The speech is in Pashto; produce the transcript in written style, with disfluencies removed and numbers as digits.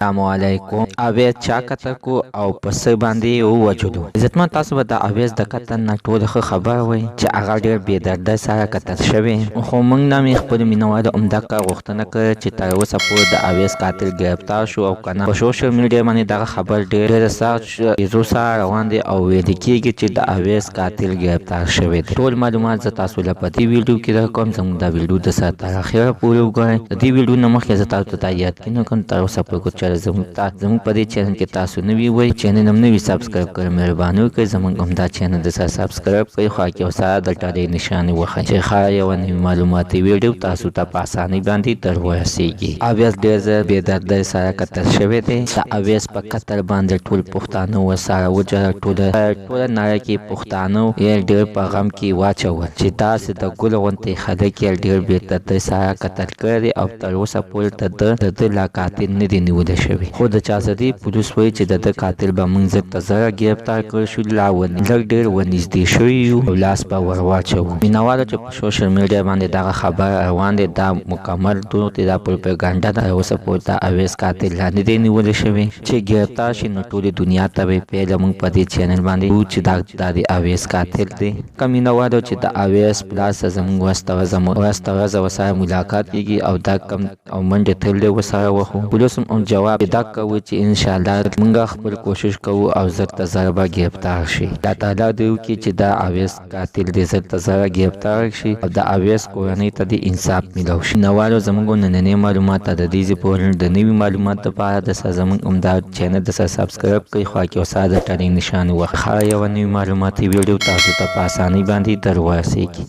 السلام علیکم. اویس چا قتل کو او پس باندې ووجلو. عزتمن تاسو به د اویس د قتل نه ټول خبر وای چې هغه ډیر بې درده سره قتل شوی، خو موږ نه مې خپل مینوال عمدکه غوښتنه کړې چې تر اوسه پورې د اویس قاتل گرفتار شو او کنه. په سوشل میډیا باندې دغه خبر ډیر سخت ایزو سره روان دی او ویل کېږي چې د اویس قاتل گرفتار شوی دی. ټول معلومات زه تاسو له په دې ویډیو کې درکوم. زموږ دا ویډیو د سره تر اخره پورې وګورئ. د دې ویډیو نه مخکې زه تاسو ته یاد کړم تر اوسه پورې چې زموږ په دې چینل کې تاسو نوي وای چینل هم نوي سبسکرایب کړئ. مهرباني وکړئ زموږ همدا چینل د سره سبسکرایب کړئ، خو کې وسره د ټاله نشانه وخی چې ښه یو نوی معلوماتي ویډیو تاسو ته په اسانۍ باندې در ورسیږي. اویس ډېر زر بې درده سره قتل شوی دی. د اویس په قتل باندې ټول پښتانه ورسره وجړل. ټوله نړۍ کې پښتانه یې ډېر په غم کې واچول چې تاسې د ګل غوندې خلک یې ډېر بې درده سره قتل کړی او تر اوسه پورې د ده لا قاتل نه دی نیول شوی. خو د چارسدي پولیس وایي چې د ده قاتل به موږ زر ته زره ګرفتار کړی شو، لا لږ ډېر ورنږدې شوي یو او لاس به ور واچوو. مینوالو چې په سوشل میډیا باندې دغه خبر روان دی دا مکمل دروغ دی، دا پروپاګانډا ده. اوسه پورې د اویس قاتل لا نه دی نیول شوی. چې ګرفتار شي نو ټولې دنیا ته به پیله موږ په دې چینل باندې وو چې دا د اویس قاتل دی. که مینوالو چې د اویس پلاس زموږ ورسته ورځ ورسره ملاقات کېږي او دا کم او منډې تللی ورسره وخو. پولیس هم جواب دا کوي چې انشاءالله موږ خپل کوشش کوو او زر ته زر به ګرفتار شي. الله تعالی دې وکړي چې دا اویس قاتل دې زر ته زر ګرفتار شي او د اویس کورنۍ ته دې انصاف میلاو شي. نوالو زموږ نننۍ معلومات د دې پورې د نوي معلومات لپاره د زموږ عمده چینل د سبسکرایب کړئ، خو کې وسره د ټاله نشانه وخی. ښه یو نوی معلوماتي ویډیو تاسو ته په اسانۍ باندې در ورسیږي.